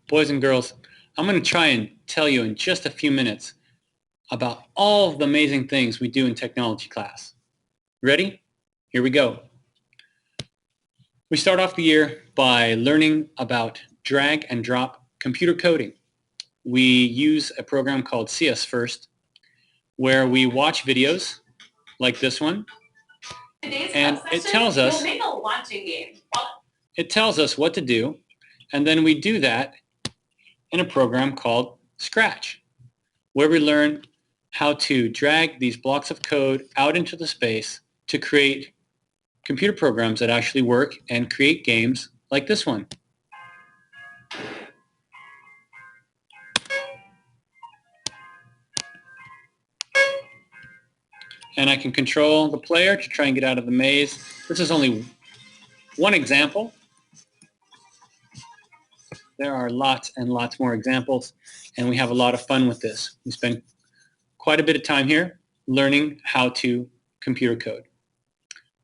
Boys and girls, I'm going to try and tell you in just a few minutes about all of the amazing things we do in technology class. Ready? Here we go. We start off the year by learning about drag and drop computer coding. We use a program called CS First where we watch videos like this one, and it tells us what to do, and then we do that in a program called Scratch, where we learn how to drag these blocks of code out into the space to create computer programs that actually work and create games like this one. And I can control the player to try and get out of the maze. This is only one example. There are lots and lots more examples, and we have a lot of fun with this. We spend quite a bit of time here learning how to computer code.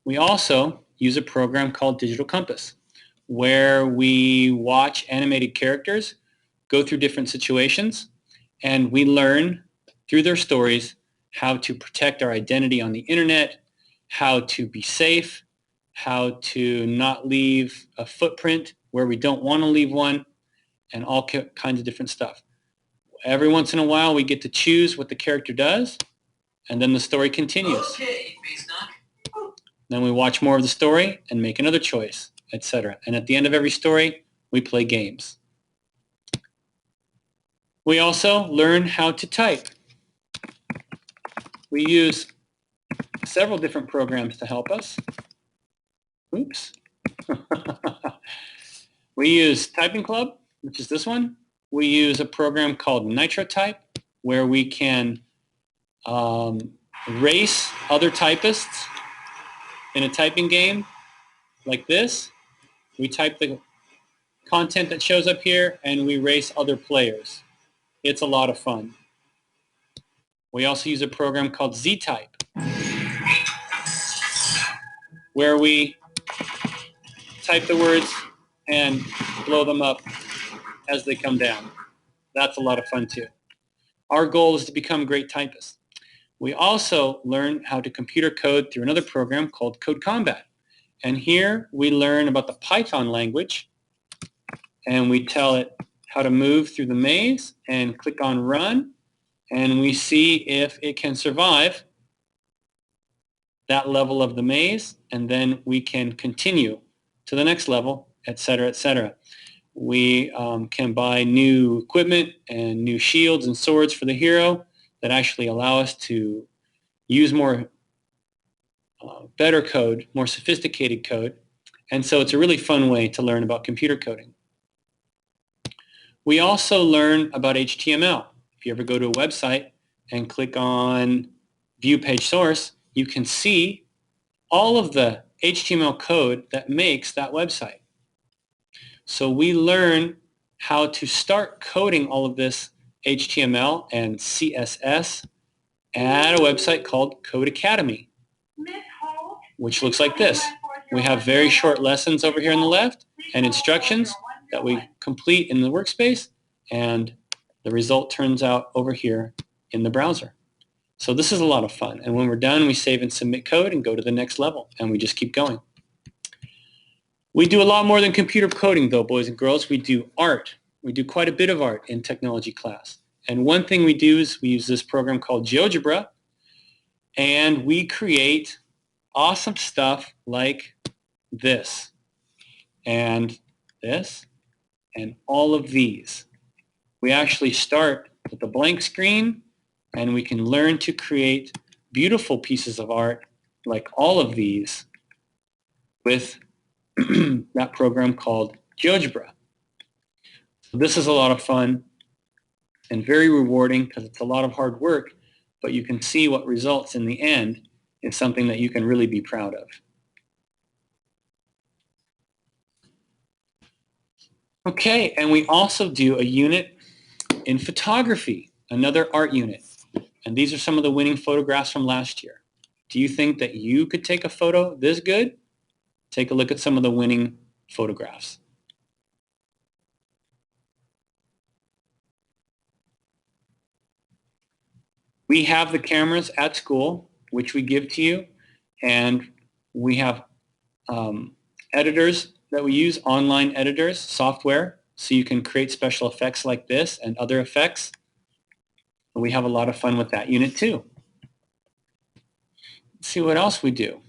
We also use a program called Digital Compass, where we watch animated characters go through different situations, and we learn through their stories how to protect our identity on the internet, how to be safe, how to not leave a footprint where we don't want to leave one, and all kinds of different stuff. Every once in a while, we get to choose what the character does, and then the story continues. Okay, Facedock. Then we watch more of the story and make another choice, etc. And at the end of every story, we play games. We also learn how to type. We use several different programs to help us. Oops. We use Typing Club, which is this one. We use a program called NitroType, where we can race other typists in a typing game like this. We type the content that shows up here, and we race other players. It's a lot of fun. We also use a program called Z-Type, where we type the words and blow them up as they come down. That's a lot of fun too. Our goal is to become great typists. We also learn how to computer code through another program called Code Combat. And here we learn about the Python language, and we tell it how to move through the maze and click on run, and we see if it can survive that level of the maze, and then we can continue to the next level, etc., etc. We can buy new equipment and new shields and swords for the hero that actually allow us to use more better code, more sophisticated code. And so it's a really fun way to learn about computer coding. We also learn about HTML. If you ever go to a website and click on View Page Source, you can see all of the HTML code that makes that website. So we learn how to start coding all of this HTML and CSS at a website called Code Academy, which looks like this. We have very short lessons over here on the left and instructions that we complete in the workspace, and the result turns out over here in the browser. So this is a lot of fun. And when we're done, we save and submit code and go to the next level, and we just keep going. We do a lot more than computer coding, though, boys and girls. We do art. We do quite a bit of art in technology class. And one thing we do is we use this program called GeoGebra, and we create awesome stuff like this, and this, and all of these. We actually start with a blank screen, and we can learn to create beautiful pieces of art like all of these with that program called GeoGebra. This is a lot of fun and very rewarding because it's a lot of hard work, but you can see what results in the end is something that you can really be proud of. Okay, and we also do a unit in photography, another art unit. And these are some of the winning photographs from last year. Do you think that you could take a photo this good? Take a look at some of the winning photographs. We have the cameras at school, which we give to you, and we have editors that we use, online editors, software, so you can create special effects like this and other effects. And we have a lot of fun with that unit too. Let's see what else we do.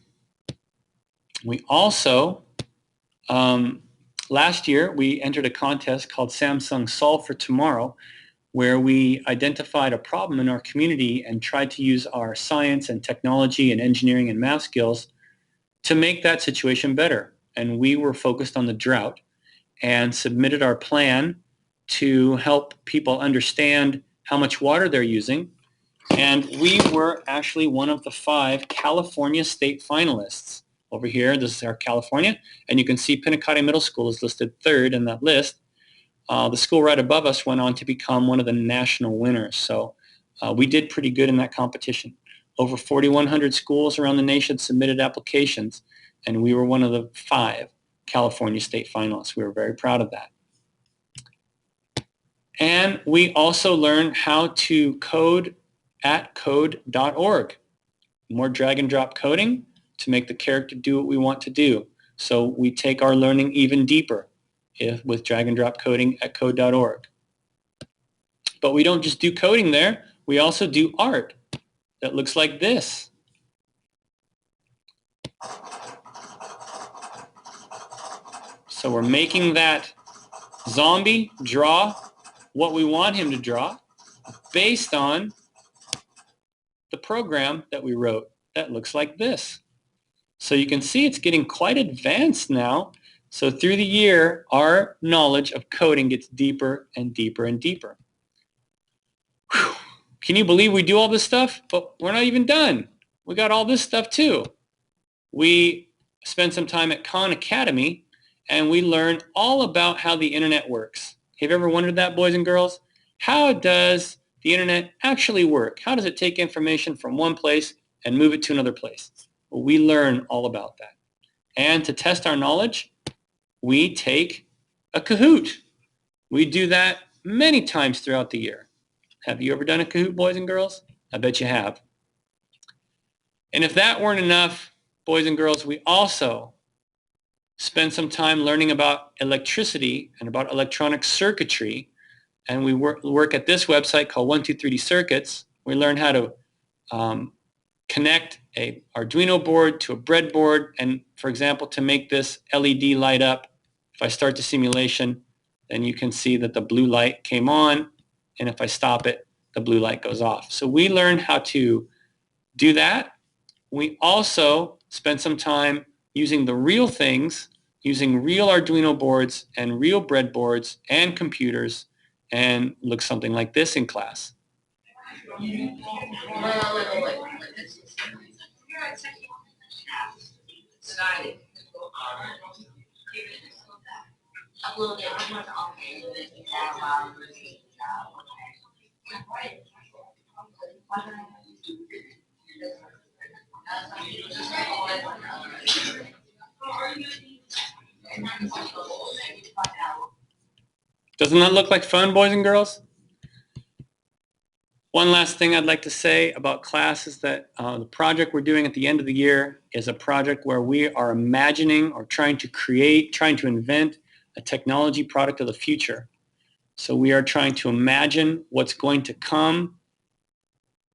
We also, last year, we entered a contest called Samsung Solve for Tomorrow, where we identified a problem in our community and tried to use our science and technology and engineering and math skills to make that situation better. And we were focused on the drought and submitted our plan to help people understand how much water they're using. And we were actually one of the 5 California state finalists. Over here, this is our California, and you can see Pinacate Middle School is listed 3rd in that list. The school right above us went on to become one of the national winners. So we did pretty good in that competition. Over 4,100 schools around the nation submitted applications, and we were one of the 5 California state finalists. We were very proud of that. And we also learned how to code at code.org. More drag and drop coding to make the character do what we want to do. So we take our learning even deeper with drag and drop coding at code.org. But we don't just do coding there. We also do art that looks like this. So we're making that zombie draw what we want him to draw based on the program that we wrote that looks like this. So you can see it's getting quite advanced now. So through the year, our knowledge of coding gets deeper and deeper and deeper. Whew. Can you believe we do all this stuff? But we're not even done. We got all this stuff too. We spend some time at Khan Academy and we learn all about how the internet works. Have you ever wondered that, boys and girls? How does the internet actually work? How does it take information from one place and move it to another place? Well, we learn all about that. And to test our knowledge, we take a Kahoot. We do that many times throughout the year. Have you ever done a Kahoot, boys and girls? I bet you have. And if that weren't enough, boys and girls, we also spend some time learning about electricity and about electronic circuitry. And we work at this website called 123D Circuits. We learn how to connect a Arduino board to a breadboard. And for example, to make this LED light up, if I start the simulation, then you can see that the blue light came on. And if I stop it, the blue light goes off. So we learn how to do that. We also spend some time using the real things, using real Arduino boards and real breadboards and computers, and look something like this in class. Doesn't that look like fun, boys and girls? One last thing I'd like to say about class is that the project we're doing at the end of the year is a project where we are imagining or trying to create, trying to invent a technology product of the future. So we are trying to imagine what's going to come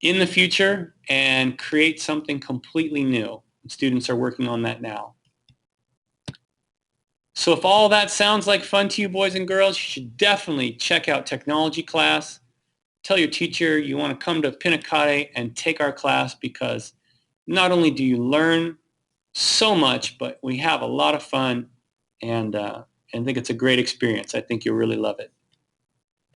in the future and create something completely new. Students are working on that now. So if all that sounds like fun to you, boys and girls, you should definitely check out technology class. Tell your teacher you want to come to Pinacate and take our class, because not only do you learn so much, but we have a lot of fun, and I think it's a great experience. I think you'll really love it.